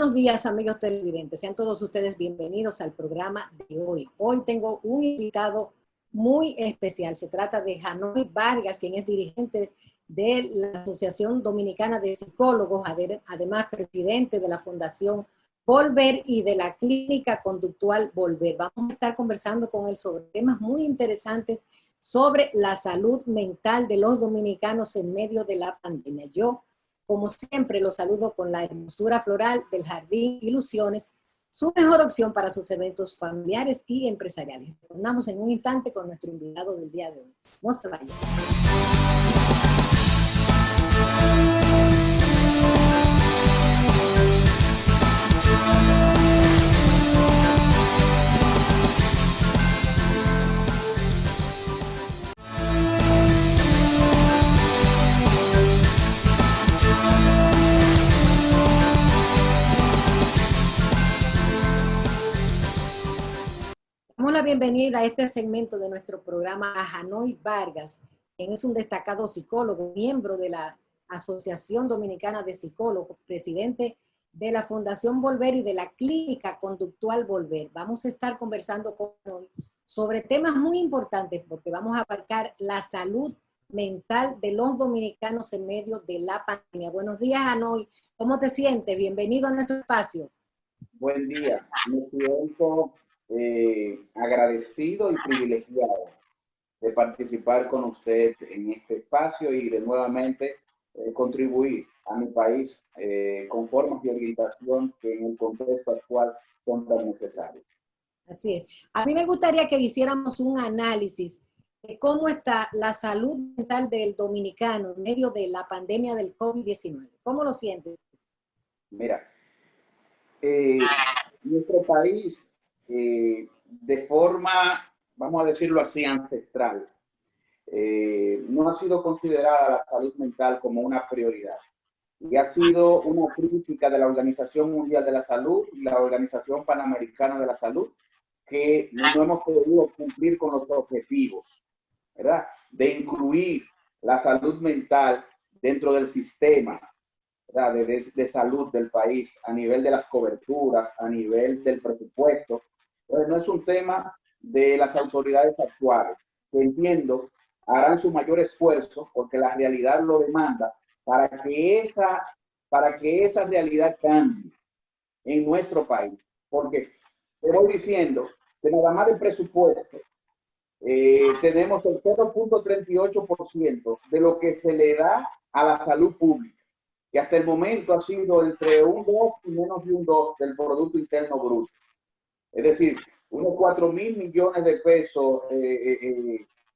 Buenos días, amigos televidentes. Sean todos ustedes bienvenidos al programa de hoy. Hoy tengo un invitado muy especial. Se trata de Janoy Vargas, quien es dirigente de la Asociación Dominicana de Psicólogos, además presidente de la Fundación Volver y de la Clínica Conductual Volver. Vamos a estar conversando con él sobre temas muy interesantes sobre la salud mental de los dominicanos en medio de la pandemia. Yo, como siempre, los saludo con la hermosura floral del Jardín Ilusiones, su mejor opción para sus eventos familiares y empresariales. Retornamos en un instante con nuestro invitado del día de hoy. No se vayan. Damos la bienvenida a este segmento de nuestro programa a Janoy Vargas, quien es un destacado psicólogo, miembro de la Asociación Dominicana de Psicólogos, presidente de la Fundación Volver y de la Clínica Conductual Volver. Vamos a estar conversando con hoy sobre temas muy importantes porque vamos a abarcar la salud mental de los dominicanos en medio de la pandemia. Buenos días, Janoy. ¿Cómo te sientes? Bienvenido a nuestro espacio. Buen día. Me siento agradecido y privilegiado de participar con usted en este espacio y de nuevamente contribuir a mi país con formas de orientación que en el contexto actual son tan necesarias. Así es. A mí me gustaría que hiciéramos un análisis de cómo está la salud mental del dominicano en medio de la pandemia del COVID-19. ¿Cómo lo sientes? Mira, nuestro país, de forma, vamos a decirlo así, ancestral, no ha sido considerada la salud mental como una prioridad. Y ha sido una crítica de la Organización Mundial de la Salud y la Organización Panamericana de la Salud que no hemos podido cumplir con los objetivos, ¿verdad? De incluir la salud mental dentro del sistema de salud del país, a nivel de las coberturas, a nivel del presupuesto. Entonces, no es un tema de las autoridades actuales, que entiendo harán su mayor esfuerzo, porque la realidad lo demanda, para que esa realidad cambie en nuestro país. Porque te voy diciendo que nada más del presupuesto, tenemos el 0.38% de lo que se le da a la salud pública, que hasta el momento ha sido entre un 2 y menos de un 2 del Producto Interno Bruto. Es decir, unos 4.000 millones de pesos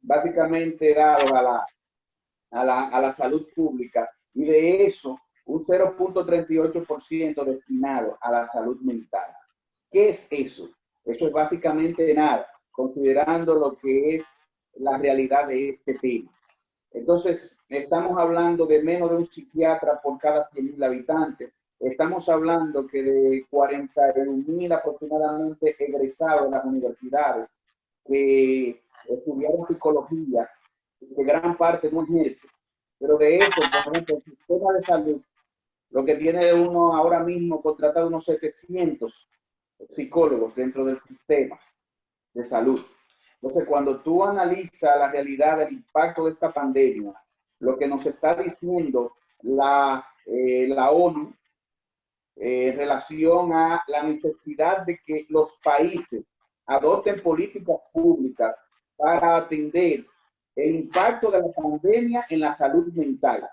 básicamente dados a la salud pública, y de eso un 0.38% destinado a la salud mental. ¿Qué es eso? Eso es básicamente nada, considerando lo que es la realidad de este tema. Entonces, estamos hablando de menos de un psiquiatra por cada 100.000 habitantes. Estamos hablando que de 41.000 aproximadamente egresados de las universidades que estudiaron psicología, que gran parte no ejerce. Pero de eso, por ejemplo, el sistema de salud, lo que tiene uno ahora mismo contratado unos 700 psicólogos dentro del sistema de salud. Entonces, cuando tú analizas la realidad del impacto de esta pandemia, lo que nos está diciendo la ONU en relación a la necesidad de que los países adopten políticas públicas para atender el impacto de la pandemia en la salud mental.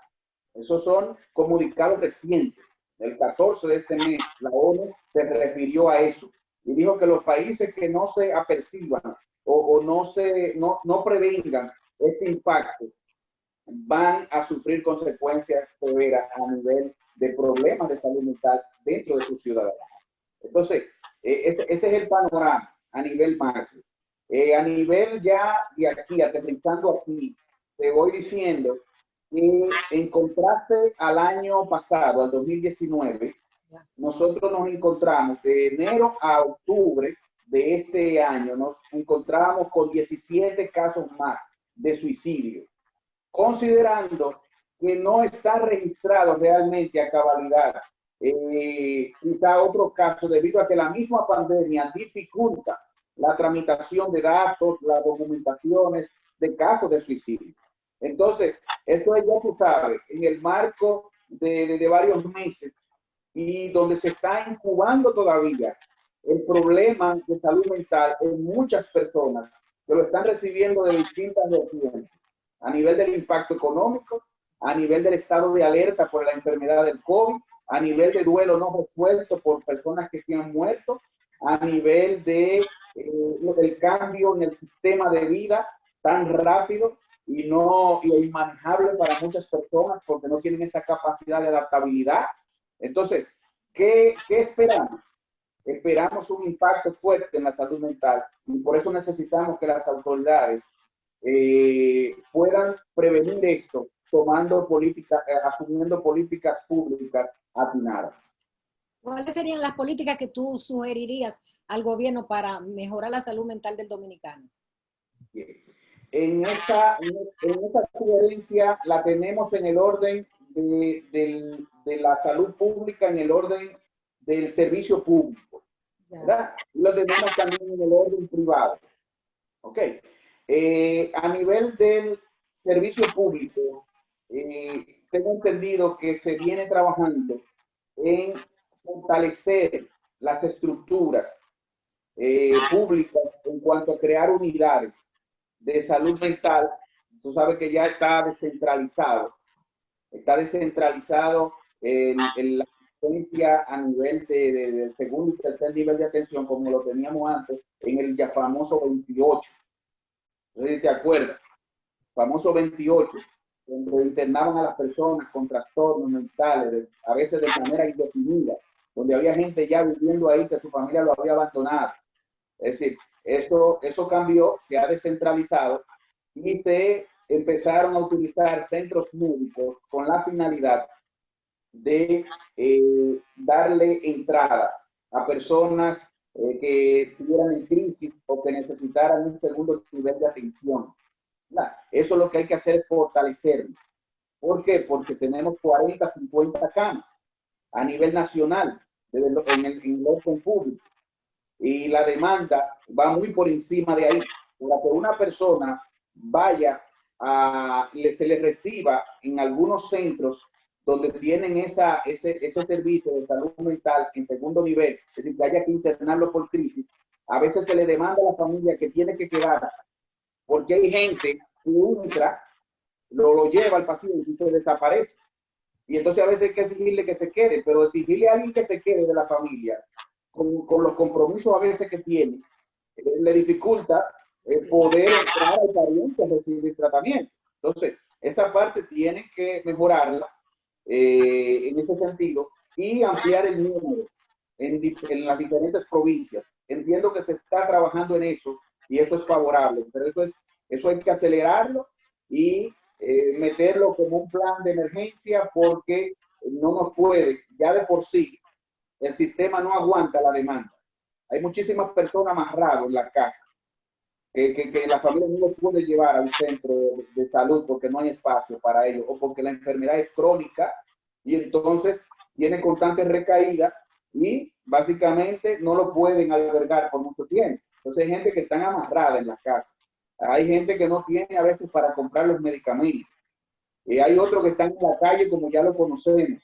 Esos son comunicados recientes. El 14 de este mes, la ONU se refirió a eso y dijo que los países que no se aperciban o no prevengan este impacto van a sufrir consecuencias severas a nivel de problemas de salud mental dentro de sus ciudadanos. Entonces, ese es el panorama a nivel macro. A nivel ya de aquí, aterrizando aquí, te voy diciendo que en contraste al año pasado, al 2019, nosotros nos encontramos de enero a octubre de este año, nos encontramos con 17 casos más de suicidio, considerando que no está registrado realmente a cabalidad quizá otro caso debido a que la misma pandemia dificulta la tramitación de datos, las documentaciones de casos de suicidio. Entonces, esto es, ya tú sabes, en el marco de varios meses y donde se está incubando todavía el problema de salud mental en muchas personas que lo están recibiendo de distintas vertientes, a nivel del impacto económico, a nivel del estado de alerta por la enfermedad del COVID, a nivel de duelo no resuelto por personas que se han muerto, a nivel de el cambio en el sistema de vida tan rápido y inmanejable para muchas personas porque no tienen esa capacidad de adaptabilidad. Entonces, ¿qué esperamos? Esperamos un impacto fuerte en la salud mental y por eso necesitamos que las autoridades puedan prevenir esto tomando políticas, asumiendo políticas públicas atinadas. ¿Cuáles serían las políticas que tú sugerirías al gobierno para mejorar la salud mental del dominicano? En esa sugerencia la tenemos en el orden de la salud pública, en el orden del servicio público, ¿verdad? Y lo tenemos también en el orden privado. Ok. A nivel del servicio público, tengo entendido que se viene trabajando en fortalecer las estructuras públicas en cuanto a crear unidades de salud mental. Tú sabes que ya está descentralizado en la asistencia a nivel de segundo y tercer nivel de atención, como lo teníamos antes, en el ya famoso 28. No sé si te acuerdas, famoso 28, donde internaban a las personas con trastornos mentales, a veces de manera indefinida, donde había gente ya viviendo ahí que su familia lo había abandonado. Es decir, eso cambió, se ha descentralizado y se empezaron a utilizar centros médicos con la finalidad de darle entrada a personas que estuvieran en crisis o que necesitaran un segundo nivel de atención. Eso lo que hay que hacer es fortalecerlo. ¿Por qué? Porque tenemos 40, 50 camas a nivel nacional en el orden público. Y la demanda va muy por encima de ahí. Para que una persona vaya se le reciba en algunos centros donde tienen ese servicio de salud mental en segundo nivel, es decir, que haya que internarlo por crisis, a veces se le demanda a la familia que tiene que quedarse, porque hay gente que entra, lo lleva al paciente y se desaparece. Y entonces a veces hay que exigirle que se quede, pero exigirle a alguien que se quede de la familia, con los compromisos a veces que tiene, le dificulta poder entrar al pariente a recibir tratamiento. Entonces, esa parte tiene que mejorarla en este sentido y ampliar el número en las diferentes provincias. Entiendo que se está trabajando en eso y eso es favorable, pero eso hay que acelerarlo y meterlo como un plan de emergencia porque no nos puede, ya de por sí, el sistema no aguanta la demanda. Hay muchísimas personas amarradas en la casa que la familia no lo puede llevar al centro de salud porque no hay espacio para ellos o porque la enfermedad es crónica y entonces tiene constantes recaídas y básicamente no lo pueden albergar por mucho tiempo. Entonces hay gente que está amarrada en la casa. Hay gente que no tiene a veces para comprar los medicamentos. Y hay otros que están en la calle como ya lo conocemos.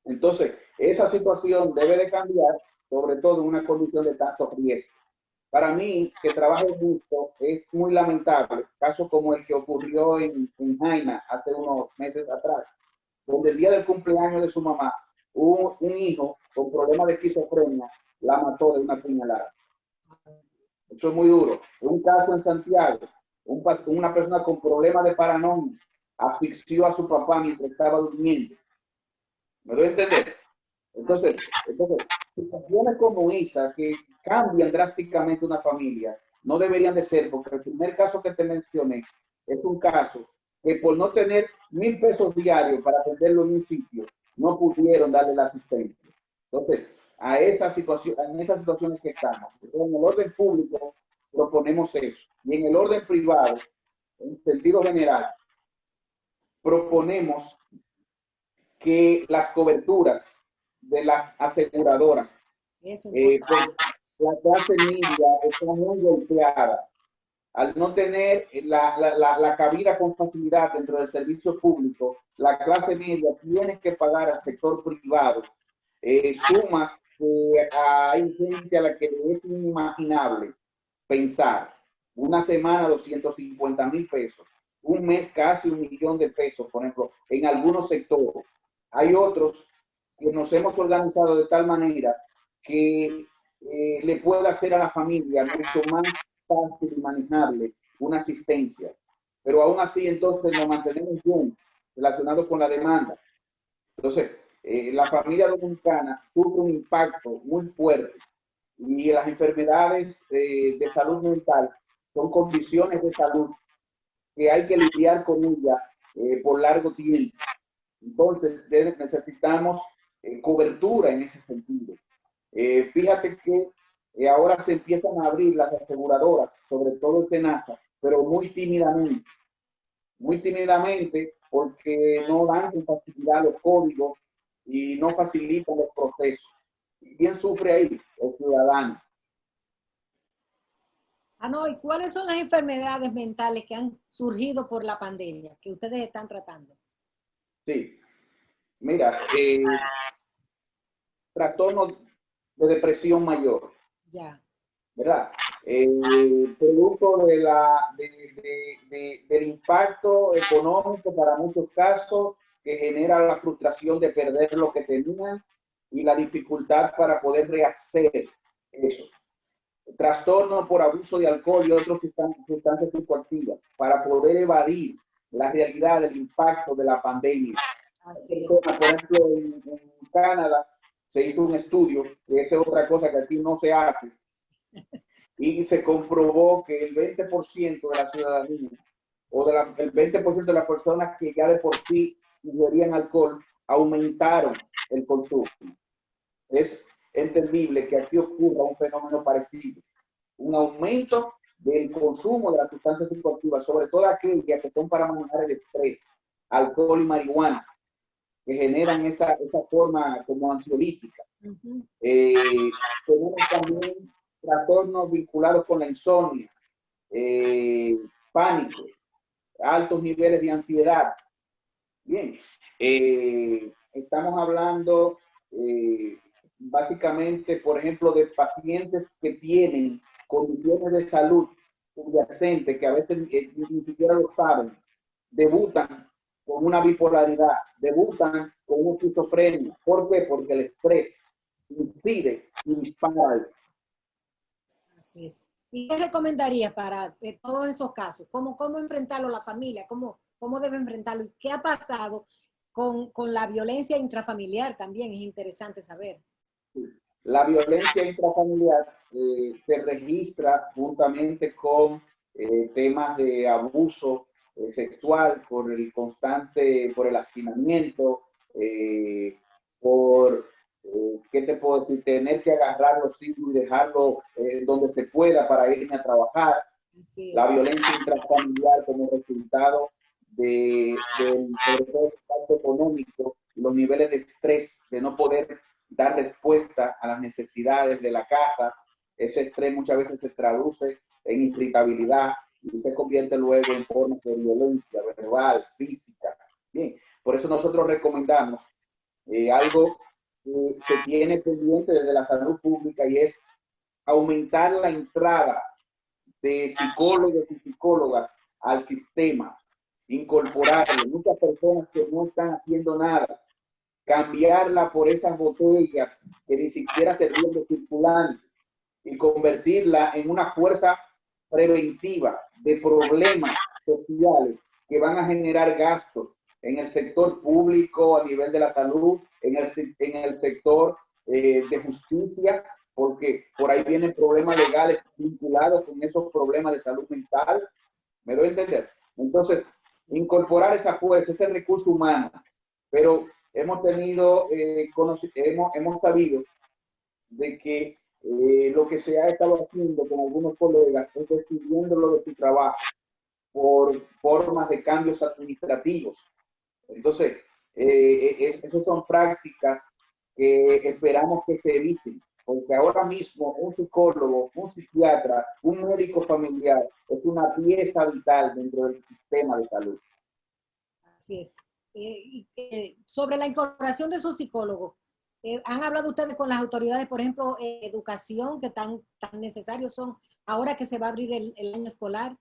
Entonces, esa situación debe de cambiar, sobre todo en una condición de tanto riesgo. Para mí, que trabajo mucho, es muy lamentable, casos como el que ocurrió en Jaina hace unos meses atrás, donde el día del cumpleaños de su mamá, un hijo con problemas de esquizofrenia la mató de una puñalada. Eso es muy duro. Un caso en Santiago, una persona con problemas de paranoia asfixió a su papá mientras estaba durmiendo. ¿Me doy a entender? Entonces, situaciones como esa que cambian drásticamente una familia no deberían de ser, porque el primer caso que te mencioné es un caso que por no tener 1,000 pesos diarios para atenderlo en un sitio, no pudieron darle la asistencia. Entonces, en esas situaciones que estamos, en el orden público proponemos eso, y en el orden privado, en sentido general, proponemos que las coberturas de las aseguradoras. Eso Pues, la clase media está muy golpeada. Al no tener la cabida con facilidad dentro del servicio público, la clase media tiene que pagar al sector privado sumas que hay gente a la que es inimaginable pensar. Una semana 250,000 pesos, un mes casi 1,000,000 de pesos, por ejemplo, en algunos sectores. Hay otros que nos hemos organizado de tal manera que le pueda hacer a la familia mucho más fácil y manejable una asistencia. Pero aún así, entonces, nos mantenemos bien relacionados con la demanda. Entonces, la familia dominicana sufre un impacto muy fuerte y las enfermedades de salud mental son condiciones de salud que hay que lidiar con ellas por largo tiempo. Entonces, necesitamos cobertura en ese sentido. Fíjate que ahora se empiezan a abrir las aseguradoras, sobre todo el SENASA, pero muy tímidamente porque no dan con facilidad los códigos y no facilitan los procesos. ¿Quién sufre ahí? El ciudadano. no, ¿y cuáles son las enfermedades mentales que han surgido por la pandemia que ustedes están tratando? Sí, mira, trastornos de depresión mayor. Ya. ¿Verdad? Producto del impacto económico para muchos casos que genera la frustración de perder lo que tenían y la dificultad para poder rehacer eso. Trastorno por abuso de alcohol y otras sustancias psicoactivas para poder evadir la realidad del impacto de la pandemia. Así es. Por ejemplo, en Canadá se hizo un estudio, que esa es otra cosa que aquí no se hace, y se comprobó que el 20% de la ciudadanía o el 20% de las personas que ya de por sí ingerían alcohol aumentaron el consumo. Es entendible que aquí ocurra un fenómeno parecido, un aumento del consumo de las sustancias psicoactivas, sobre todo aquellas que son para manejar el estrés, alcohol y marihuana, que generan esa forma como ansiolítica. Tenemos también trastornos vinculados con la insomnia, pánico, altos niveles de ansiedad. Bien, estamos hablando básicamente, por ejemplo, de pacientes que tienen condiciones de salud subyacentes que a veces ni siquiera lo saben, debutan con una bipolaridad, debutan con una esquizofrenia. ¿Por qué? Porque el estrés incide y dispara eso. Así es. ¿Y qué recomendarías para todos esos casos? ¿Cómo enfrentarlo la familia? ¿Cómo debe enfrentarlo? ¿Y qué ha pasado con la violencia intrafamiliar? También es interesante saber. La violencia intrafamiliar se registra juntamente con temas de abuso sexual por el hacinamiento, por ¿qué te puedo decir? Tener que agarrar los hijos y dejarlo donde se pueda para irme a trabajar. Sí. La violencia intrafamiliar como resultado del impacto económico, los niveles de estrés, de no poder dar respuesta a las necesidades de la casa. Ese estrés muchas veces se traduce en irritabilidad y se convierte luego en formas de violencia verbal, física. Bien, por eso nosotros recomendamos algo que se tiene pendiente desde la salud pública y es aumentar la entrada de psicólogos y psicólogas al sistema, incorporarle muchas personas que no están haciendo nada, cambiarla por esas botellas que ni siquiera servían de circulante y convertirla en una fuerza preventiva de problemas sociales que van a generar gastos en el sector público a nivel de la salud, en el sector de justicia, porque por ahí vienen problemas legales vinculados con esos problemas de salud mental. ¿Me doy a entender? Entonces, incorporar esa fuerza, ese recurso humano, pero hemos tenido, hemos sabido de que lo que se ha estado haciendo con algunos colegas es despidiéndolo de su trabajo por formas de cambios administrativos. Entonces, esas son prácticas que esperamos que se eviten, porque ahora mismo un psicólogo, un psiquiatra, un médico familiar es una pieza vital dentro del sistema de salud. Así es. Sobre la incorporación de esos psicólogos, ¿han hablado ustedes con las autoridades, por ejemplo, educación, que tan necesarios son ahora que se va a abrir el año escolar?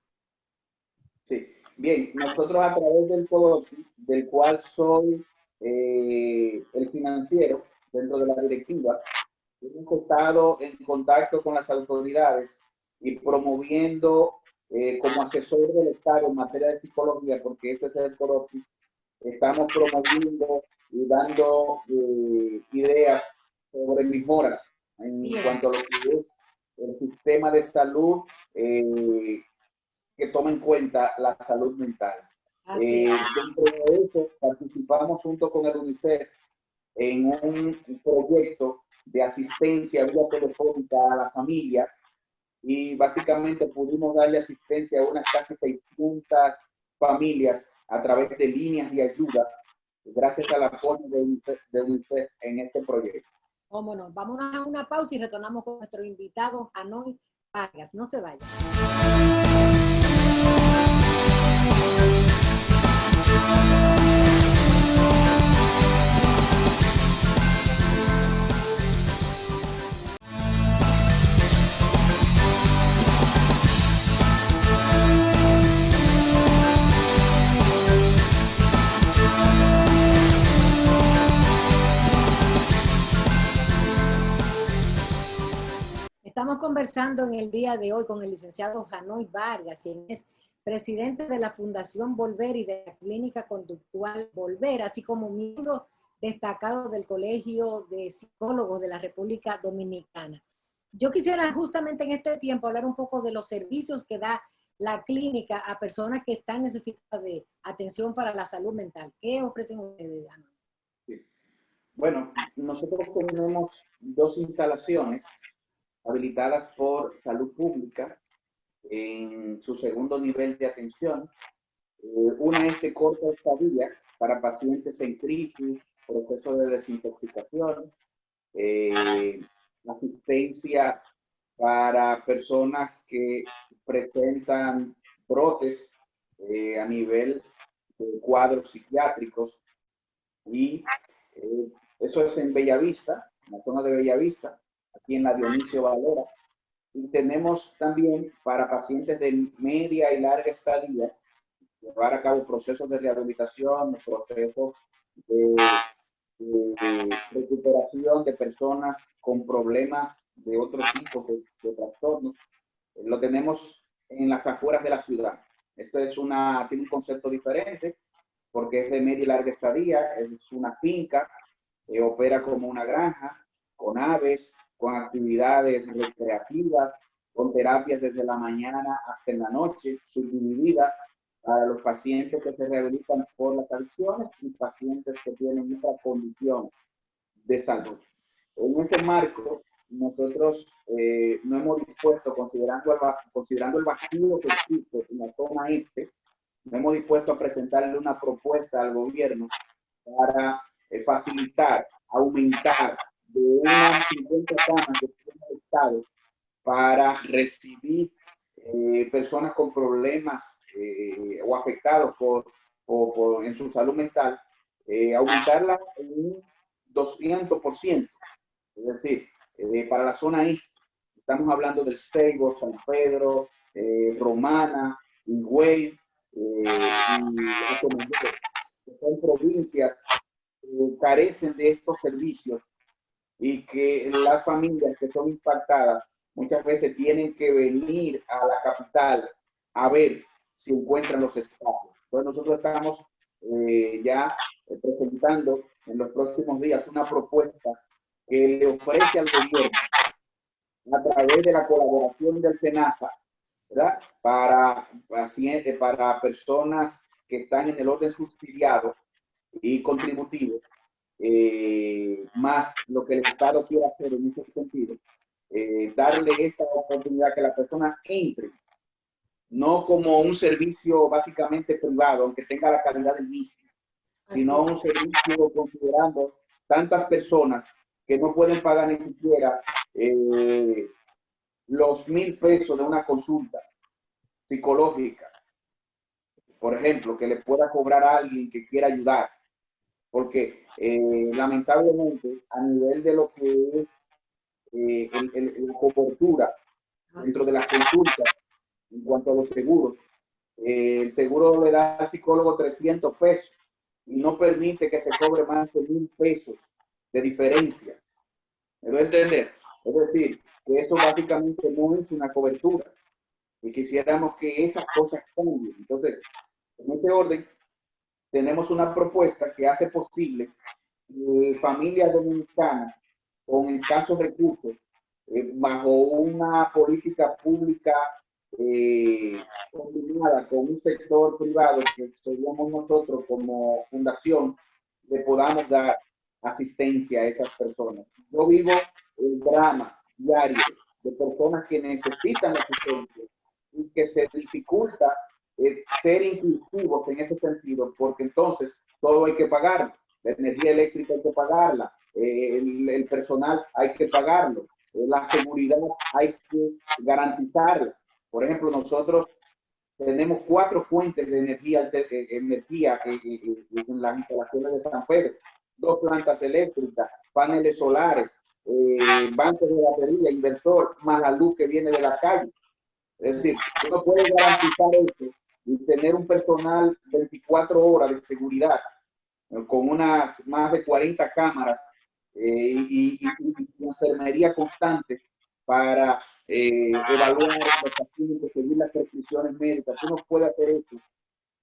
Sí, bien, nosotros a través del CODOPSI, del cual soy el financiero dentro de la directiva, hemos estado en contacto con las autoridades y promoviendo como asesor del Estado en materia de psicología, porque eso es el CODOPSI, estamos promoviendo y dando ideas sobre mejoras en cuanto a lo que es el sistema de salud que toma en cuenta la salud mental. Dentro de eso, participamos junto con el UNICEF en un proyecto de asistencia vía telefónica a la familia y básicamente pudimos darle asistencia a unas casi 600 familias a través de líneas de ayuda, gracias al apoyo de UNICEF en este proyecto. Cómo no. Vamos a una pausa y retornamos con nuestro invitado, Hanoy Vargas. No se vayan. Estamos conversando en el día de hoy con el licenciado Hanoy Vargas, quien es presidente de la Fundación Volver y de la Clínica Conductual Volver, así como miembro destacado del Colegio de Psicólogos de la República Dominicana. Yo quisiera justamente en este tiempo hablar un poco de los servicios que da la clínica a personas que están necesitadas de atención para la salud mental. ¿Qué ofrecen ustedes, Hanoy? Sí. Bueno, nosotros tenemos dos instalaciones habilitadas por Salud Pública en su segundo nivel de atención. Una es de corta estadía para pacientes en crisis, proceso de desintoxicación, asistencia para personas que presentan brotes a nivel de cuadros psiquiátricos y eso es en Bellavista, en la zona de Bellavista, aquí en la Dionisio Valera. Y tenemos también para pacientes de media y larga estadía, llevar a cabo procesos de rehabilitación, procesos de recuperación de personas con problemas de otro tipo de trastornos. Lo tenemos en las afueras de la ciudad. Esto es tiene un concepto diferente porque es de media y larga estadía, es una finca, opera como una granja, con aves, con actividades recreativas, con terapias desde la mañana hasta en la noche, subdividida para los pacientes que se rehabilitan por las adicciones y pacientes que tienen otra condición de salud. En ese marco, nosotros no hemos dispuesto, considerando el vacío que existe en la zona este, no hemos dispuesto a presentarle una propuesta al gobierno para facilitar, aumentar de unas 50 camas que tiene el Estado para recibir personas con problemas o afectados en su salud mental, aumentarla en un 200%. Es decir, para la zona este, estamos hablando del Seibo, San Pedro, Romana, Higüey, y son provincias que carecen de estos servicios y que las familias que son impactadas muchas veces tienen que venir a la capital a ver si encuentran los espacios. Entonces nosotros estamos ya presentando en los próximos días una propuesta que le ofrece al gobierno a través de la colaboración del SENASA, ¿verdad? Para pacientes, para personas que están en el orden subsidiado y contributivo, más lo que el Estado quiere hacer en ese sentido, darle esta oportunidad que la persona entre, no como un servicio básicamente privado, aunque tenga la calidad del mismo, sino un servicio considerando tantas personas que no pueden pagar ni siquiera los 1,000 pesos de una consulta psicológica, por ejemplo, que le pueda cobrar a alguien que quiera ayudar, porque lamentablemente a nivel de lo que es la cobertura dentro de las consultas en cuanto a los seguros, el seguro le da al psicólogo 300 pesos y no permite que se cobre más de 1,000 pesos de diferencia. ¿Me voy a entender? Es decir, que esto básicamente no es una cobertura y quisiéramos que esas cosas cambien. Entonces, en ese orden, tenemos una propuesta que hace posible que familias dominicanas con escasos recursos, bajo una política pública combinada con un sector privado que seríamos nosotros como fundación, le podamos dar asistencia a esas personas. Yo vivo el drama diario de personas que necesitan asistencia y que se dificulta ser inclusivos en ese sentido, porque entonces todo hay que pagarlo. La energía eléctrica hay que pagarla, el personal hay que pagarlo, la seguridad hay que garantizarla. Por ejemplo, nosotros tenemos 4 fuentes de energía en las instalaciones de San Pedro, 2 plantas eléctricas, paneles solares, bancos de batería, inversor, más la luz que viene de la calle. Es decir, uno puede garantizar eso y tener un personal 24 horas de seguridad con unas más de 40 cámaras y enfermería constante para evaluar los pacientes, seguir las prescripciones médicas. Tú no puedes hacer eso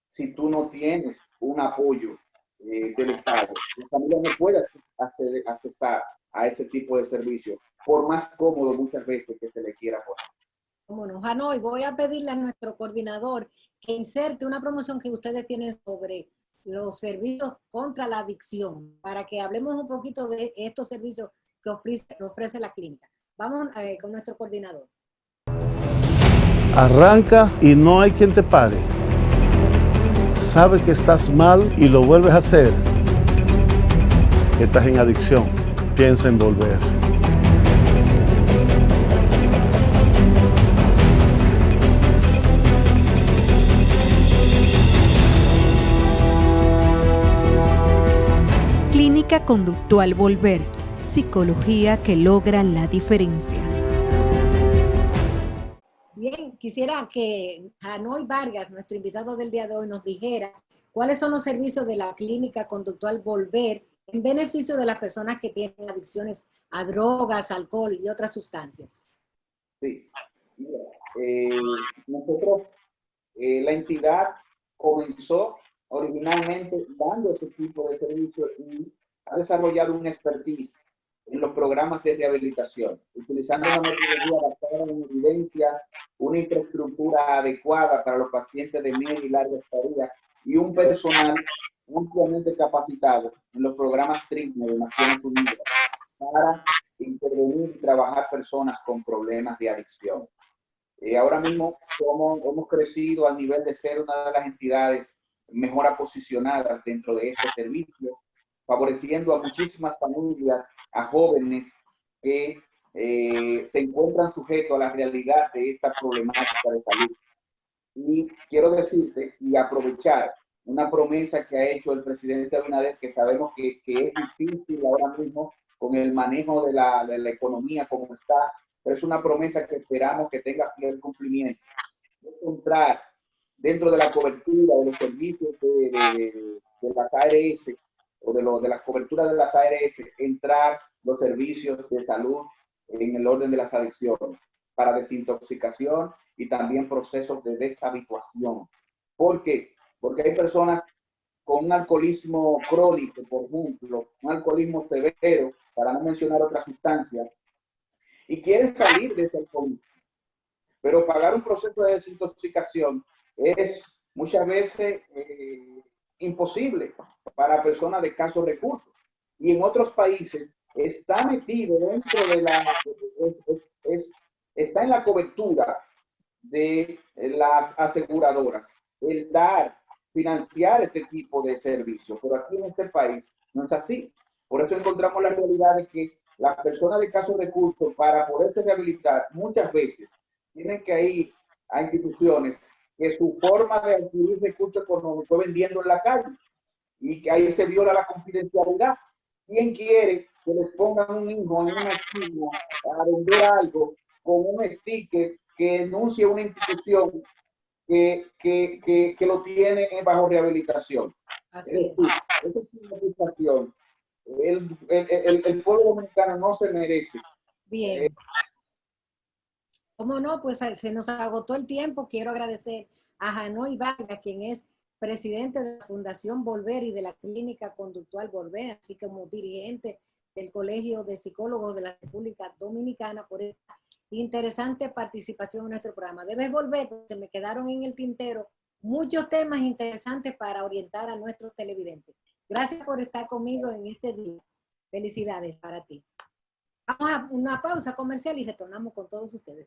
si tú no tienes un apoyo del Estado. La familia no puede accesar a ese tipo de servicios, por más cómodo muchas veces que se le quiera poner. Cómo no, Hanoi, voy a pedirle a nuestro coordinador que inserte una promoción que ustedes tienen sobre los servicios contra la adicción, para que hablemos un poquito de estos servicios que ofrece la clínica. Vamos con nuestro coordinador. Arranca y no hay quien te pare. Sabe que estás mal y lo vuelves a hacer. Estás en adicción. Piensa en volver. Clínica Conductual Volver, psicología que logra la diferencia. Bien, quisiera que Hanoi Vargas, nuestro invitado del día de hoy, nos dijera cuáles son los servicios de la Clínica Conductual Volver en beneficio de las personas que tienen adicciones a drogas, alcohol y otras sustancias. Sí, nosotros, la entidad comenzó originalmente dando ese tipo de servicios y ha desarrollado un expertise en los programas de rehabilitación, utilizando una metodología basada en evidencia, una infraestructura adecuada para los pacientes de media y larga estadía y un personal ampliamente capacitado en los programas TRIGNA de Naciones Unidas para intervenir y trabajar personas con problemas de adicción. Ahora mismo hemos crecido al nivel de ser una de las entidades mejor posicionadas dentro de este servicio, favoreciendo a muchísimas familias, a jóvenes que se encuentran sujetos a la realidad de esta problemática de salud. Y quiero decirte y aprovechar una promesa que ha hecho el presidente Abinader, que sabemos que es difícil ahora mismo con el manejo de la economía como está, pero es una promesa que esperamos que tenga fiel cumplimiento. Encontrar dentro de la cobertura de los servicios de las ARS o de las coberturas de las ARS, entrar los servicios de salud en el orden de las adicciones para desintoxicación y también procesos de deshabituación. ¿Por qué? Porque hay personas con un alcoholismo crónico, por ejemplo, un alcoholismo severo, para no mencionar otras sustancias, y quieren salir de ese alcoholismo. Pero pagar un proceso de desintoxicación es muchas veces imposible para personas de escasos recursos. Y en otros países está metido dentro de está en la cobertura de las aseguradoras el financiar este tipo de servicios. Pero aquí en este país no es así. Por eso encontramos la realidad de que las personas de escasos recursos, para poderse rehabilitar, muchas veces tienen que ir a instituciones que su forma de adquirir recursos económicos es vendiendo en la calle, y que ahí se viola la confidencialidad. ¿Quién quiere que les pongan un hijo en una esquina a vender algo con un sticker que denuncie una institución que lo tiene bajo rehabilitación? Así es. Esa estigmatización, el pueblo dominicano no se merece. Bien. ¿Cómo no? Pues se nos agotó el tiempo. Quiero agradecer a Hanoi Vargas, quien es presidente de la Fundación Volver y de la Clínica Conductual Volver, así como dirigente del Colegio de Psicólogos de la República Dominicana, por esta interesante participación en nuestro programa. Debes volver, porque se me quedaron en el tintero muchos temas interesantes para orientar a nuestros televidentes. Gracias por estar conmigo en este día. Felicidades para ti. Vamos a una pausa comercial y retornamos con todos ustedes.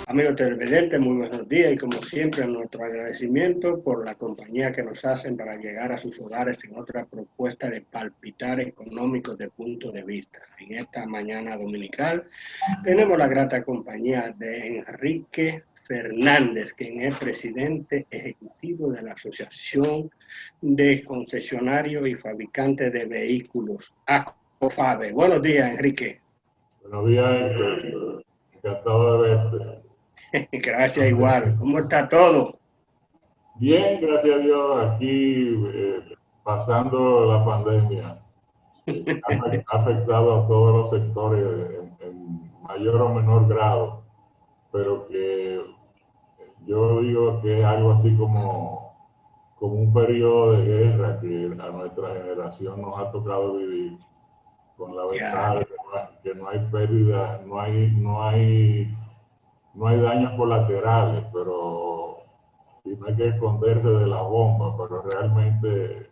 Amigos televidentes, muy buenos días y como siempre nuestro agradecimiento por la compañía que nos hacen para llegar a sus hogares en otra propuesta de palpitar económico de punto de vista. En esta mañana dominical tenemos la grata compañía de Enrique Fernández, quien es presidente ejecutivo de la Asociación de Concesionarios y Fabricantes de Vehículos, ACOFAVE. Buenos días, Enrique. Buenos días, Héctor. Encantado de verte. Gracias igual. ¿Cómo está todo? Bien, gracias a Dios, aquí pasando la pandemia. Ha afectado a todos los sectores en mayor o menor grado, pero que yo digo que es algo así como un periodo de guerra que a nuestra generación nos ha tocado vivir, con la ventaja de que no hay pérdida, no hay daños colaterales, pero y no hay que esconderse de la bomba, pero realmente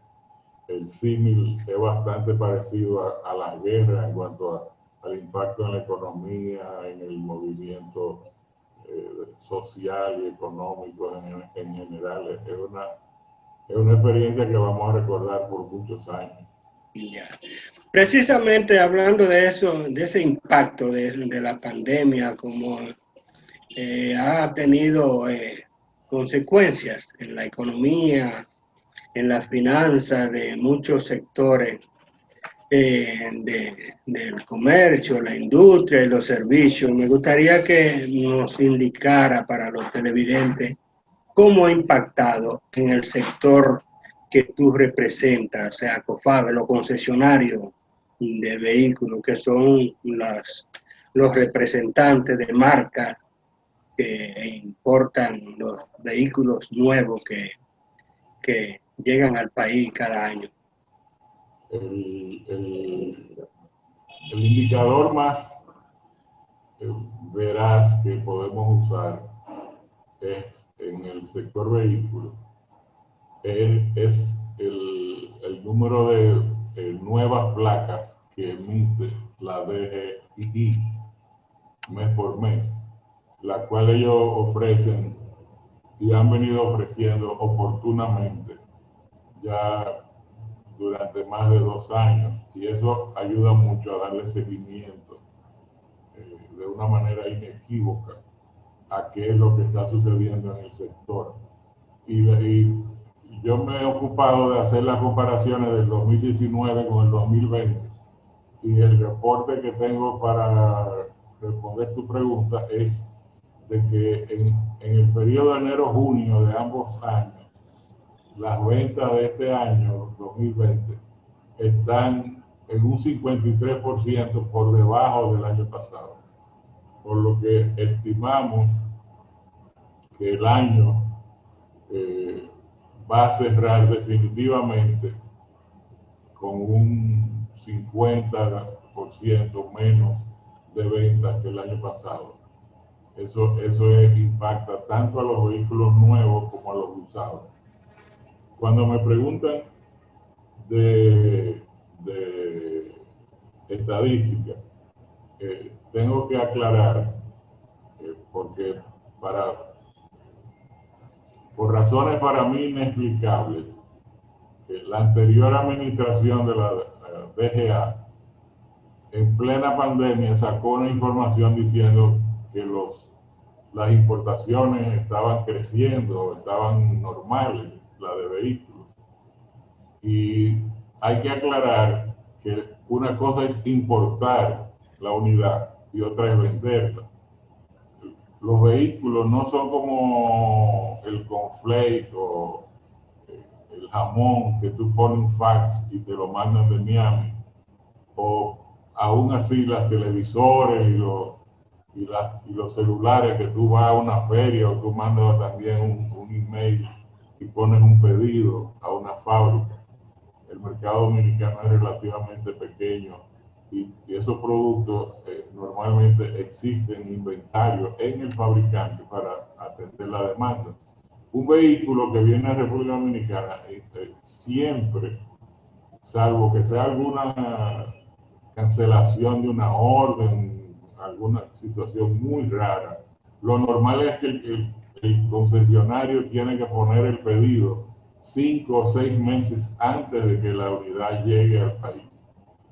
el símil es bastante parecido a las guerras en cuanto al impacto en la economía, en el movimiento social y económico en general. Es una experiencia que vamos a recordar por muchos años. Ya. Precisamente hablando de eso, de ese impacto de la pandemia, como ha tenido consecuencias en la economía, en las finanzas de muchos sectores del comercio, la industria y los servicios. Me gustaría que nos indicara para los televidentes cómo ha impactado en el sector que tú representas, o sea, ACOFAVE, los concesionarios de vehículos, que son los representantes de marcas que importan los vehículos nuevos que llegan al país cada año. El indicador más veraz que podemos usar es en el sector vehículo, es el número de nuevas placas que emite la DGI mes por mes, la cual ellos ofrecen y han venido ofreciendo oportunamente ya durante más de 2 años, y eso ayuda mucho a darle seguimiento de una manera inequívoca a qué es lo que está sucediendo en el sector. Y yo me he ocupado de hacer las comparaciones del 2019 con el 2020, y el reporte que tengo para responder tu pregunta es de que en el periodo de enero-junio de ambos años, las ventas de este año 2020 están en un 53% por debajo del año pasado, por lo que estimamos que el año va a cerrar definitivamente con un 50% menos de ventas que el año pasado. Eso impacta tanto a los vehículos nuevos como a los usados. Cuando me preguntan de estadística, tengo que aclarar, porque por razones para mí inexplicables, la anterior administración de la DGA, en plena pandemia, sacó una información diciendo que las importaciones estaban creciendo, estaban normales, la de vehículos. Y hay que aclarar que una cosa es importar la unidad y otra es venderla. Los vehículos no son como el cornflake o el jamón que tú pones un fax y te lo mandan de Miami, o aún así las televisores y los celulares que tú vas a una feria o tú mandas también un email y pones un pedido a una fábrica. El mercado dominicano es relativamente pequeño y esos productos normalmente existen inventario en el fabricante para atender la demanda. Un vehículo que viene a República Dominicana siempre, salvo que sea alguna cancelación de una orden, alguna situación muy rara, lo normal es que el concesionario tiene que poner el pedido 5 o 6 meses antes de que la unidad llegue al país.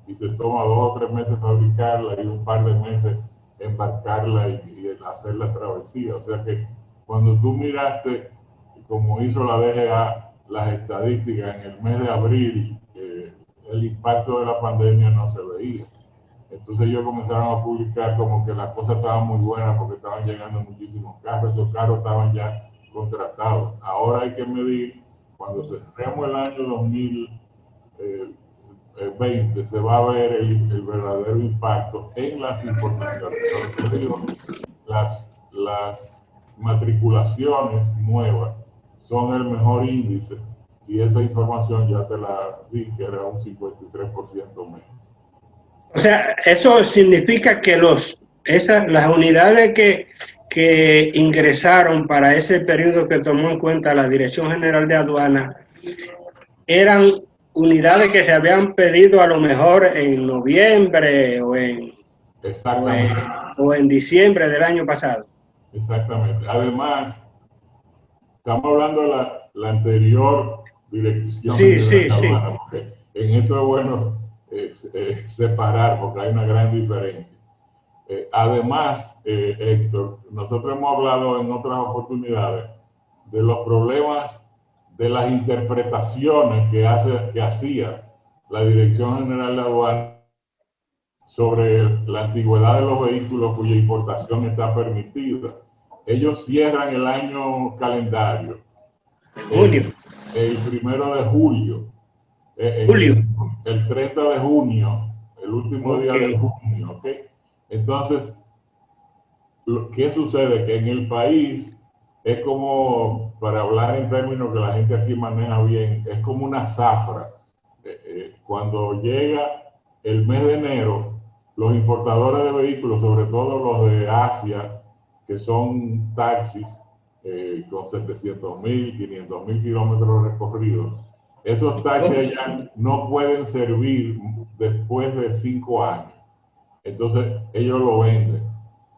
Y se toma 2 o 3 meses fabricarla y un par de meses embarcarla y hacer la travesía. O sea que cuando tú miraste, como hizo la DGA, las estadísticas en el mes de abril, el impacto de la pandemia no se veía. Entonces ellos comenzaron a publicar como que las cosas estaban muy buenas porque estaban llegando muchísimos carros, esos carros estaban ya contratados. Ahora hay que medir, cuando cerremos el año 2020, se va a ver el verdadero impacto en las importaciones. Las matriculaciones nuevas son el mejor índice y esa información ya te la di que era un 53% menos. O sea, eso significa que las unidades que ingresaron para ese periodo que tomó en cuenta la Dirección General de Aduana eran unidades que se habían pedido a lo mejor en noviembre o en diciembre del año pasado. Exactamente. Además, estamos hablando de la anterior dirección de Aduana, porque en esto es bueno separar, porque hay una gran diferencia. Además, Héctor, nosotros hemos hablado en otras oportunidades de los problemas de las interpretaciones que hacía la Dirección General de Aduana sobre la antigüedad de los vehículos cuya importación está permitida. Ellos cierran el año calendario el 1 de julio. El 30 de junio, el último día de junio, ¿ok? Entonces, ¿qué sucede? Que en el país es como, para hablar en términos que la gente aquí maneja bien, es como una zafra. Cuando llega el mes de enero, los importadores de vehículos, sobre todo los de Asia, que son taxis con 700.000, 500.000 kilómetros recorridos, esos taxis allá no pueden servir después de 5 años. Entonces ellos lo venden.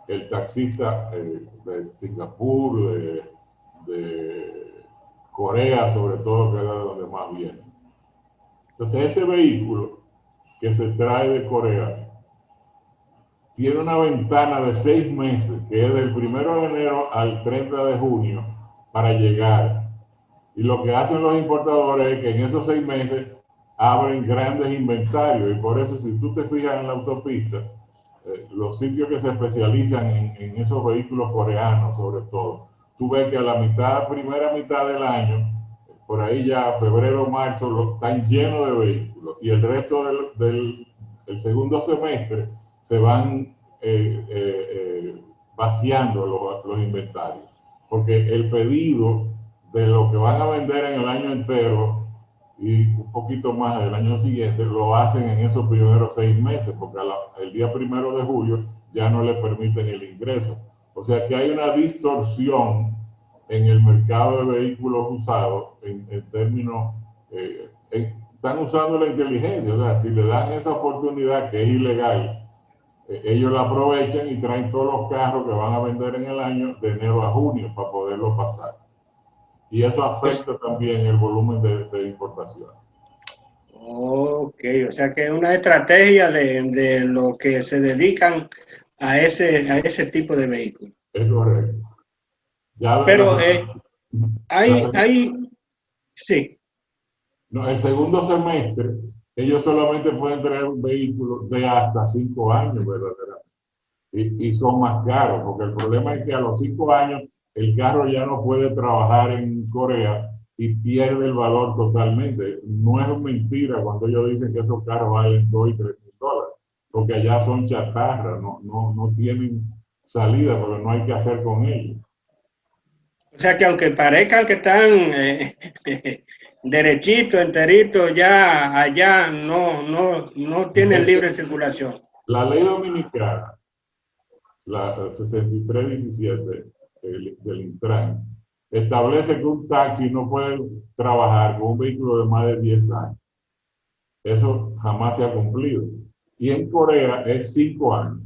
El taxista de Singapur, de Corea, sobre todo, que es de donde más viene. Entonces ese vehículo que se trae de Corea tiene una ventana de 6 meses, que es del 1 de enero al 30 de junio, para llegar. Y lo que hacen los importadores es que en esos 6 meses abren grandes inventarios. Y por eso, si tú te fijas en la autopista, los sitios que se especializan en esos vehículos coreanos, sobre todo, tú ves que a la primera mitad del año, por ahí ya febrero, marzo, están llenos de vehículos. Y el resto del segundo semestre se van vaciando los inventarios. Porque el pedido de lo que van a vender en el año entero y un poquito más del año siguiente lo hacen en esos primeros 6 meses, porque el día 1 de julio ya no le permiten el ingreso. O sea que hay una distorsión en el mercado de vehículos usados en términos, están usando la inteligencia, o sea, si le dan esa oportunidad que es ilegal, ellos la aprovechan y traen todos los carros que van a vender en el año de enero a junio para poderlo pasar. Y eso afecta también el volumen de importación. Ok, o sea que es una estrategia de lo que se dedican a ese tipo de vehículos. Es correcto. Ya Pero sí. No, el segundo semestre, ellos solamente pueden traer un vehículo de hasta 5 años, verdaderamente. Y son más caros, porque el problema es que a los 5 años el carro ya no puede trabajar en Corea y pierde el valor totalmente. No es mentira cuando ellos dicen que esos carros valen $2 y $3 mil, porque allá son chatarra, no tienen salida, porque no hay que hacer con ellos. O sea que aunque parezcan que están derechito, enterito, ya allá no tienen libre circulación. La ley dominicana, la 6317 del Intran, establece que un taxi no puede trabajar con un vehículo de más de 10 años. Eso jamás se ha cumplido. Y en Corea es 5 años.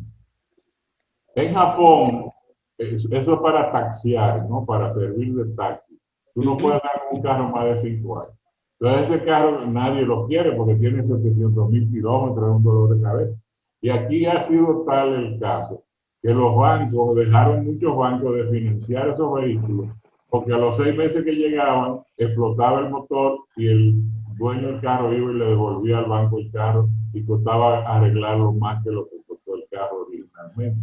En Japón, eso es para taxiar, ¿no? Para servir de taxi. Tú no puedes dar un carro más de 5 años. Entonces ese carro nadie lo quiere porque tiene 700,000 kilómetros, es un dolor de cabeza. Y aquí ha sido tal el caso que los bancos dejaron muchos bancos de financiar esos vehículos porque a los 6 meses que llegaban explotaba el motor y el dueño del carro iba y le devolvía al banco el carro y costaba arreglarlo más que lo que costó el carro originalmente,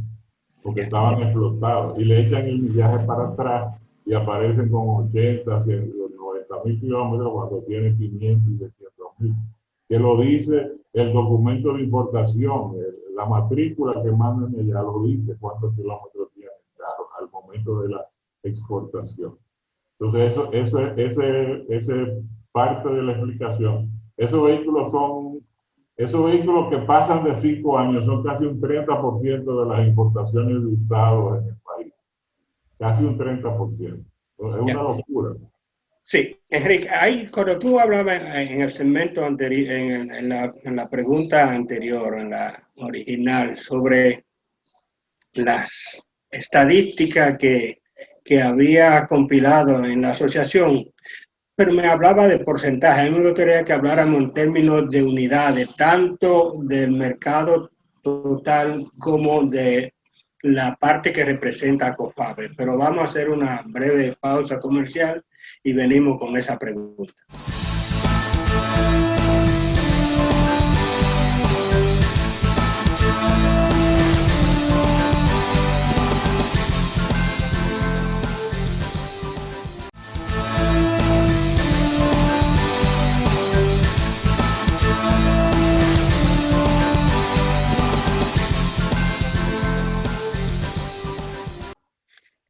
porque estaban explotados y le echan el millaje para atrás y aparecen con 80, 100, 90,000 kilómetros cuando tienen 500 y 600,000. Que lo dice el documento de importación, la matrícula que mandan allá lo dice cuántos kilómetros tiene el carro al momento de la exportación. Entonces ese parte de la explicación. Esos vehículos que pasan de 5 años son casi un 30% de las importaciones de usados en el país. Casi un 30%. Es una locura. Sí, Enrique, cuando tú hablabas en el segmento anterior, en la pregunta anterior, en la original, sobre las estadísticas que había compilado en la asociación, pero me hablaba de porcentaje. A mí me gustaría que habláramos en términos de unidades, tanto del mercado total como de la parte que representa a COFABE. Pero vamos a hacer una breve pausa comercial y venimos con esa pregunta.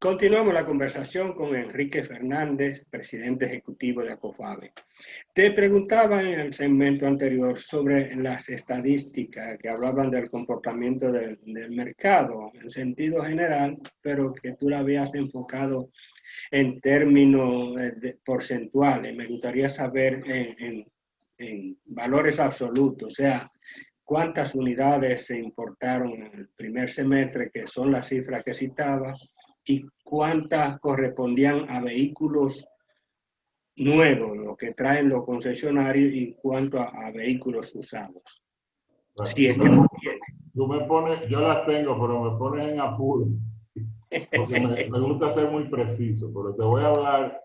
Continuamos la conversación con Enrique Fernández, presidente ejecutivo de ACOFABE. Te preguntaba en el segmento anterior sobre las estadísticas que hablaban del comportamiento del mercado en sentido general, pero que tú la habías enfocado en términos porcentuales. Me gustaría saber en valores absolutos, o sea, cuántas unidades se importaron en el primer semestre, que son las cifras que citaba, y cuántas correspondían a vehículos nuevos, lo que traen los concesionarios, y cuánto a vehículos usados. Si es que lo tiene. Tú me pones, yo las tengo, pero me pones en apuro, porque me gusta ser muy preciso, pero te voy a hablar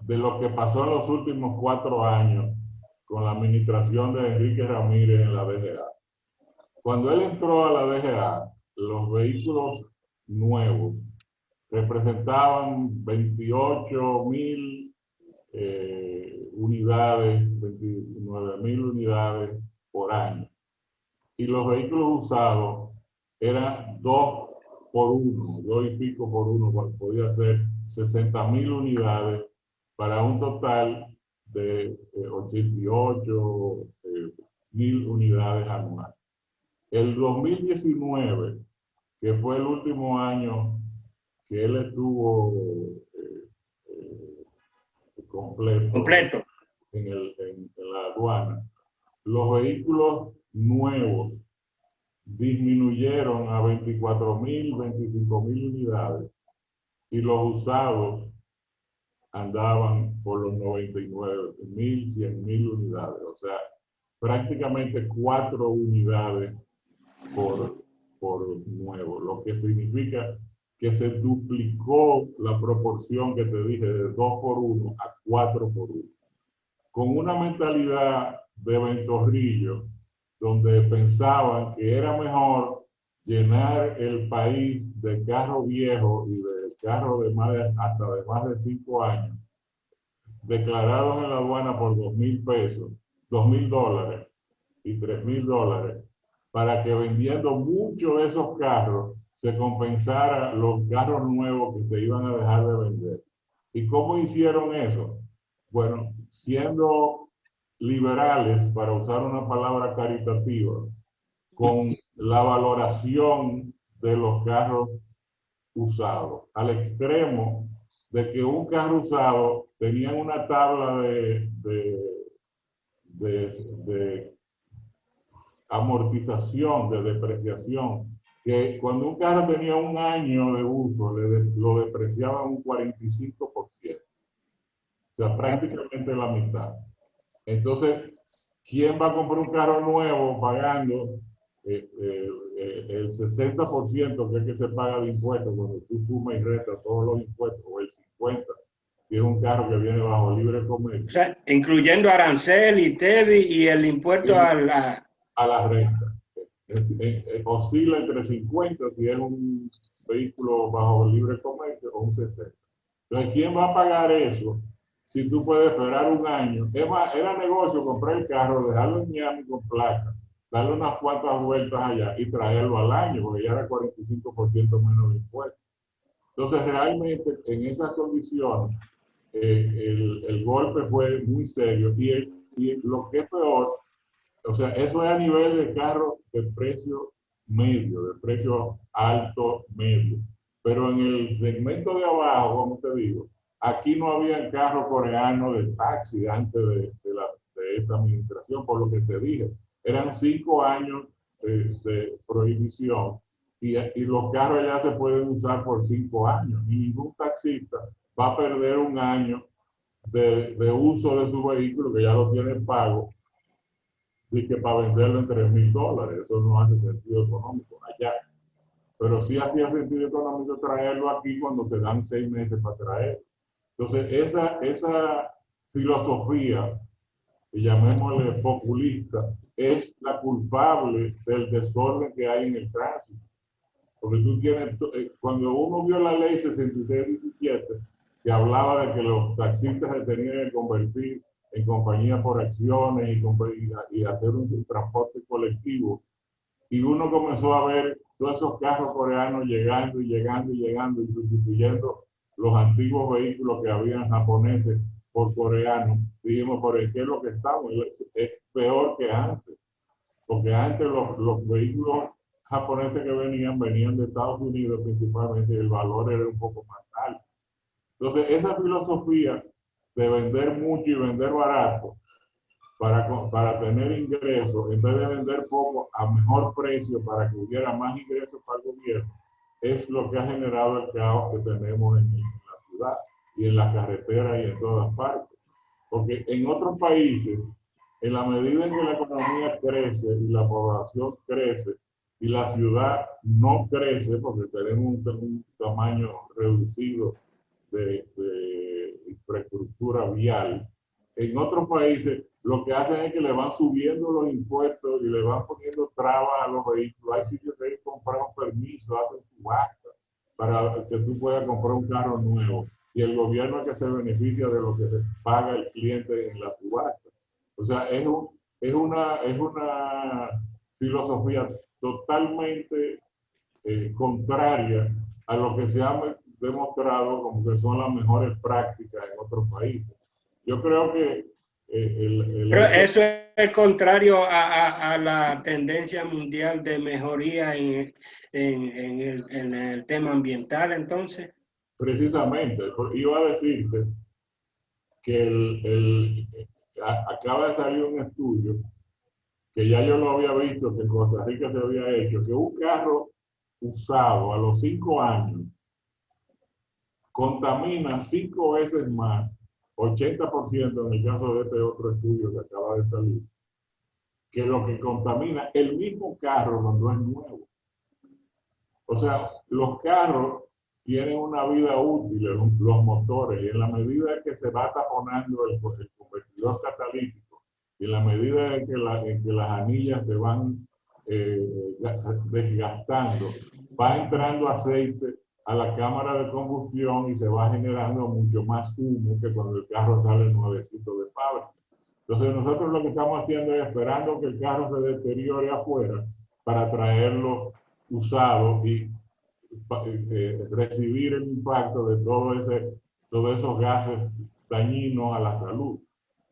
de lo que pasó en los últimos 4 años con la administración de Enrique Ramírez en la DGA. Cuando él entró a la DGA, los vehículos nuevos representaban 28,000 unidades, 29,000 unidades por año. Y los vehículos usados eran 2 por 1, 2 y pico por 1, podía ser 60,000 unidades para un total de 88,000 unidades anuales. El 2019 que fue el último año que él estuvo completo en la aduana, los vehículos nuevos disminuyeron a 24.000, 25.000 unidades y los usados andaban por los 99.000, 100.000 unidades. O sea, prácticamente 4 unidades por nuevo, lo que significa que se duplicó la proporción que te dije de 2 por 1 a 4 por 1. Con una mentalidad de Ventorrillo, donde pensaban que era mejor llenar el país de carros viejos y de carros hasta de más de 5 años, declarados en la aduana por 2.000 pesos, 2.000 dólares y 3.000 dólares, para que vendiendo muchos de esos carros se compensara los carros nuevos que se iban a dejar de vender. ¿Y cómo hicieron eso? Bueno, siendo liberales, para usar una palabra caritativa, con la valoración de los carros usados, al extremo de que un carro usado tenía una tabla de amortización, de depreciación, que cuando un carro tenía 1 año de uso, lo depreciaba un 45%. O sea, prácticamente la mitad. Entonces, ¿quién va a comprar un carro nuevo pagando el 60% que es que se paga de impuestos cuando tú sumas y restas todos los impuestos, o el 50%, si es un carro que viene bajo libre comercio? O sea, incluyendo arancel y TEDI y el impuesto a la renta. Oscila entre 50 si es un vehículo bajo libre comercio o un 60. Entonces, ¿quién va a pagar eso si tú puedes esperar 1 año? Es más, era negocio comprar el carro, dejarlo en Miami con placa, darle unas cuantas vueltas allá y traerlo al año, porque ya era 45% menos de impuestos. Entonces, realmente, en esas condiciones, el golpe fue muy serio y lo que es peor, o sea, eso es a nivel de carro de precio medio, de precio alto, medio. Pero en el segmento de abajo, como te digo, aquí no había carro coreano de taxi antes de esta administración, por lo que te dije. Eran 5 años de prohibición y los carros ya se pueden usar por 5 años. Y ningún taxista va a perder 1 año de uso de su vehículo, que ya lo tiene pago, y que para venderlo en 3.000 dólares. Eso no hace sentido económico allá. Pero sí hacía sentido económico traerlo aquí cuando te dan 6 meses para traerlo. Entonces, esa filosofía, y llamémosle populista, es la culpable del desorden que hay en el tránsito. Porque tú tienes, cuando uno vio la ley 66-17, que hablaba de que los taxistas se tenían que convertir en compañía por acciones y hacer un transporte colectivo, y uno comenzó a ver todos esos carros coreanos llegando y llegando y llegando y sustituyendo los antiguos vehículos que habían japoneses por coreanos. Dijimos, ¿por qué es lo que estamos? Es peor que antes, porque antes los vehículos japoneses que venían de Estados Unidos principalmente, y el valor era un poco más alto. Entonces, esa filosofía de vender mucho y vender barato para tener ingresos, en vez de vender poco a mejor precio para que hubiera más ingresos para el gobierno, es lo que ha generado el caos que tenemos en la ciudad y en las carreteras y en todas partes. Porque en otros países, en la medida en que la economía crece y la población crece y la ciudad no crece, porque tenemos un tamaño reducido de infraestructura vial, en otros países lo que hacen es que le van subiendo los impuestos y le van poniendo trabas a los vehículos. Hay sitios que hay que comprar un permiso, hacen subasta para que tú puedas comprar un carro nuevo. Y el gobierno es que se beneficia de lo que se paga el cliente en la subasta. O sea, es una filosofía totalmente contraria a lo que se ha demostrado como que son las mejores prácticas en otros países. Yo creo que Pero eso es contrario a la tendencia mundial de mejoría en el tema ambiental, entonces. Precisamente, iba a decirte que acaba de salir un estudio que ya yo lo había visto, que en Costa Rica se había hecho, que un carro usado a los 5 años contamina 5 veces más, 80% en el caso de este otro estudio que acaba de salir, que lo que contamina el mismo carro cuando es nuevo. O sea, los carros tienen una vida útil, los motores, y en la medida que se va taponando el convertidor catalítico, y en la medida en que las anillas se van desgastando, va entrando aceite a la cámara de combustión y se va generando mucho más humo que cuando el carro sale nuevecito de fábrica. Entonces nosotros lo que estamos haciendo es esperando que el carro se deteriore afuera para traerlo usado y recibir el impacto de todos esos gases dañinos a la salud.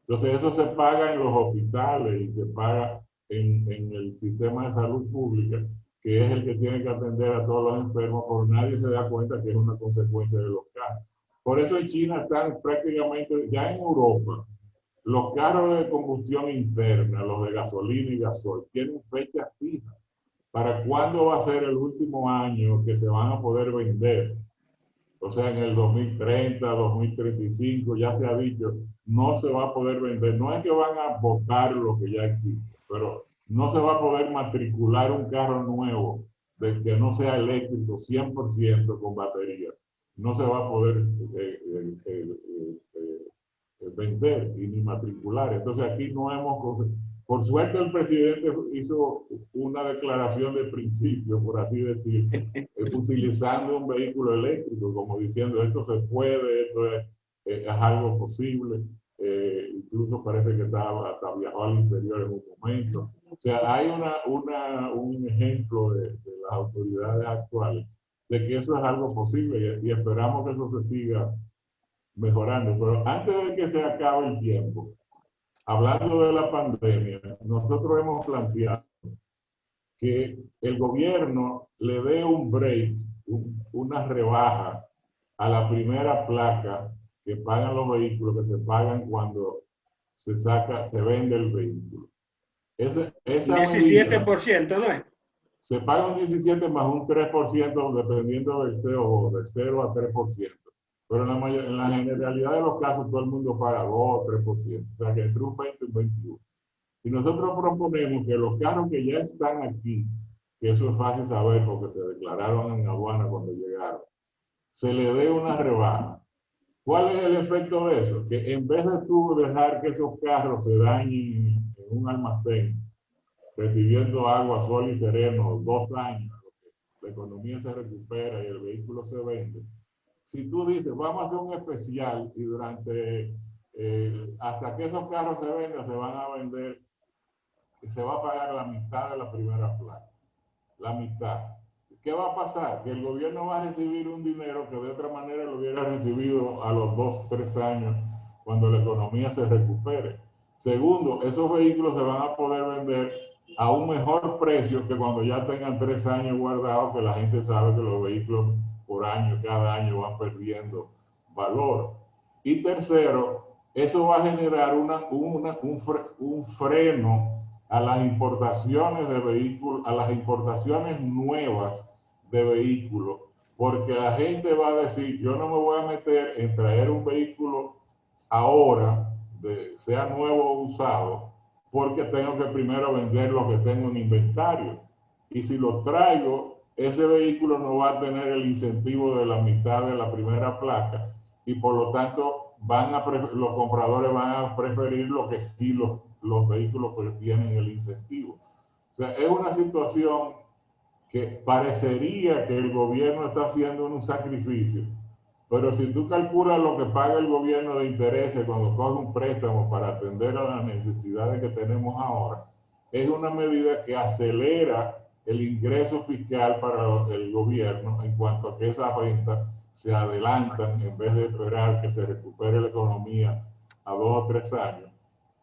Entonces eso se paga en los hospitales y se paga en el sistema de salud pública, que es el que tiene que atender a todos los enfermos, porque nadie se da cuenta que es una consecuencia de los carros. Por eso en China están prácticamente, ya en Europa, los carros de combustión interna, los de gasolina y gasoil, tienen fechas fijas para cuándo va a ser el último año que se van a poder vender. O sea, en el 2030, 2035, ya se ha dicho, no se va a poder vender. No es que van a botar lo que ya existe, pero no se va a poder matricular un carro nuevo de que no sea eléctrico 100% con batería. No se va a poder vender y ni matricular. Entonces aquí no hemos... Por suerte el presidente hizo una declaración de principio, por así decir, utilizando un vehículo eléctrico, como diciendo esto se puede, esto es algo posible. Incluso parece que hasta viajó al interior en un momento. O sea, hay un ejemplo de las autoridades actuales de que eso es algo posible y esperamos que eso se siga mejorando. Pero antes de que se acabe el tiempo, hablando de la pandemia, nosotros hemos planteado que el gobierno le dé un break, una rebaja a la primera placa que pagan los vehículos, que se pagan cuando se vende el vehículo. Esa 17%, ¿no es? Se paga un 17 más un 3% dependiendo del CO, de 0 a 3%. Pero en la generalidad de los casos todo el mundo paga 2 o 3%. O sea que entre un 20 y un 21. Y nosotros proponemos que los carros que ya están aquí, que eso es fácil saber porque se declararon en aduana cuando llegaron, se le dé una rebaja. ¿Cuál es el efecto de eso? Que en vez de tú dejar que esos carros se dañen en un almacén, recibiendo agua, sol y sereno 2 años, la economía se recupera y el vehículo se vende. Si tú dices, vamos a hacer un especial y hasta que esos carros se vendan, se van a vender y se va a pagar la mitad de la primera placa. La mitad. ¿Qué va a pasar? Que el gobierno va a recibir un dinero que de otra manera lo hubiera recibido a los 2, 3 años cuando la economía se recupere. Segundo, esos vehículos se van a poder vender a un mejor precio que cuando ya tengan 3 años guardados, que la gente sabe que los vehículos por año, cada año van perdiendo valor. Y tercero, eso va a generar un freno a las importaciones de vehículos, a las importaciones nuevas de vehículos, porque la gente va a decir, yo no me voy a meter en traer un vehículo ahora, sea nuevo o usado, porque tengo que primero vender lo que tengo en inventario. Y si lo traigo, ese vehículo no va a tener el incentivo de la mitad de la primera placa y por lo tanto los compradores van a preferir lo que sí los vehículos que tienen el incentivo. O sea, es una situación que parecería que el gobierno está haciendo un sacrificio, pero si tú calculas lo que paga el gobierno de intereses cuando coge un préstamo para atender a las necesidades que tenemos ahora, es una medida que acelera el ingreso fiscal para el gobierno en cuanto a que esas ventas se adelantan en vez de esperar que se recupere la economía a 2 o 3 años.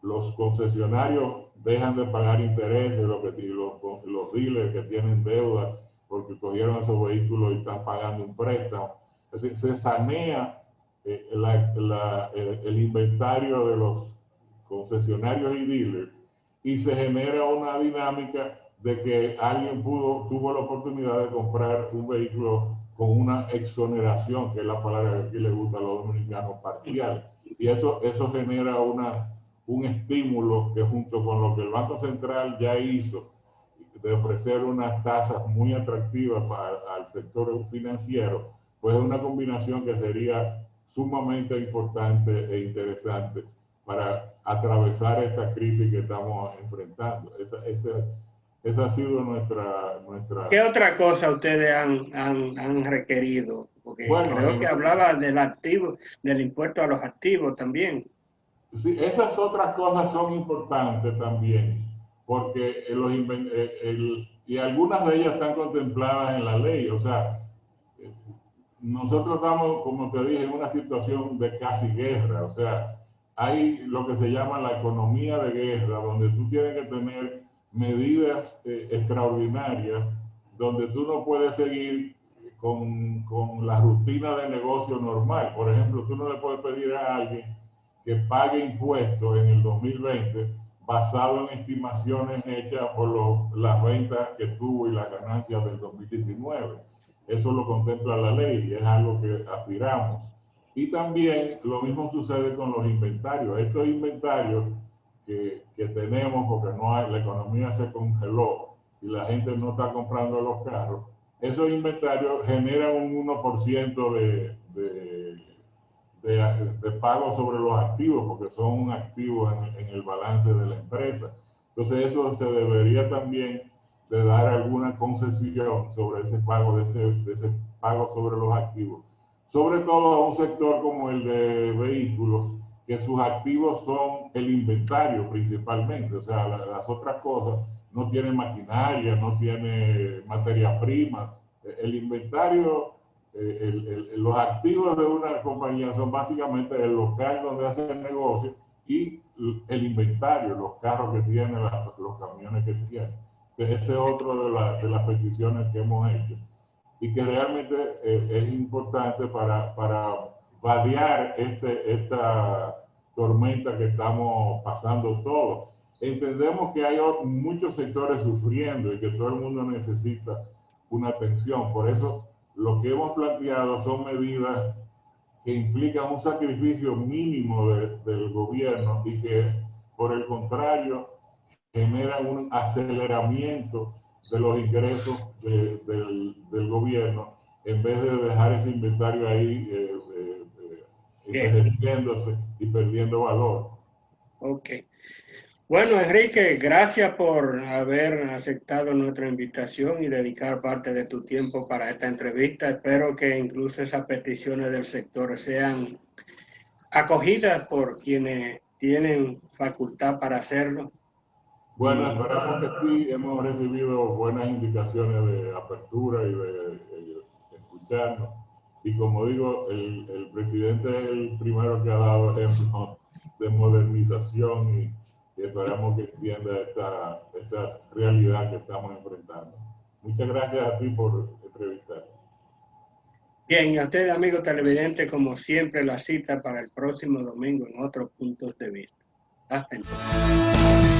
los concesionarios dejan de pagar intereses, los dealers que tienen deuda porque cogieron esos vehículos y están pagando un préstamo. Es decir, se sanea el inventario de los concesionarios y dealers y se genera una dinámica de que alguien tuvo la oportunidad de comprar un vehículo con una exoneración, que es la palabra que aquí le gusta a los dominicanos, parcial. Y eso genera un estímulo que, junto con lo que el Banco Central ya hizo, de ofrecer unas tasas muy atractivas al sector financiero, pues es una combinación que sería sumamente importante e interesante para atravesar esta crisis que estamos enfrentando. Esa ha sido nuestra... ¿Qué otra cosa ustedes han requerido? Porque bueno, creo que hablaba del activo, del impuesto a los activos también. Sí, esas otras cosas son importantes también, porque y algunas de ellas están contempladas en la ley. O sea, nosotros estamos, como te dije, en una situación de casi guerra. O sea, hay lo que se llama la economía de guerra, donde tú tienes que tener medidas extraordinarias, donde tú no puedes seguir con la rutina de negocio normal. Por ejemplo, tú no le puedes pedir a alguien que pague impuestos en el 2020 basado en estimaciones hechas por las ventas que tuvo y las ganancias del 2019. Eso lo contempla la ley y es algo que aspiramos. Y también lo mismo sucede con los inventarios. Estos inventarios que tenemos, porque la economía se congeló y la gente no está comprando los carros, esos inventarios generan un 1% de pago sobre los activos, porque son un activo en el balance de la empresa. Entonces eso se debería también de dar alguna concesión sobre ese pago, de ese pago sobre los activos. Sobre todo a un sector como el de vehículos, que sus activos son el inventario principalmente. O sea, las otras cosas no tienen maquinaria, no tiene materia prima. El inventario, los activos de una compañía son básicamente el local donde hacen el negocio y el inventario, los carros que tiene, los camiones que tiene. Ese es otro de las peticiones que hemos hecho y que realmente es importante para variar esta tormenta que estamos pasando todos. Entendemos que hay muchos sectores sufriendo y que todo el mundo necesita una atención. Por eso lo que hemos planteado son medidas que implican un sacrificio mínimo del gobierno y que, por el contrario, generan un aceleramiento de los ingresos del gobierno, en vez de dejar ese inventario ahí envejeciéndose y perdiendo valor. Ok. Bueno, Enrique, gracias por haber aceptado nuestra invitación y dedicar parte de tu tiempo para esta entrevista. Espero que incluso esas peticiones del sector sean acogidas por quienes tienen facultad para hacerlo. Bueno, esperamos que sí. Hemos recibido buenas indicaciones de apertura y de escucharnos. Y como digo, el presidente es el primero que ha dado ejemplos de modernización y esperamos que entienda esta realidad que estamos enfrentando. Muchas gracias a ti por entrevistar. Bien, y a ustedes, amigos televidentes, como siempre, la cita para el próximo domingo en otros puntos de vista. Hasta entonces.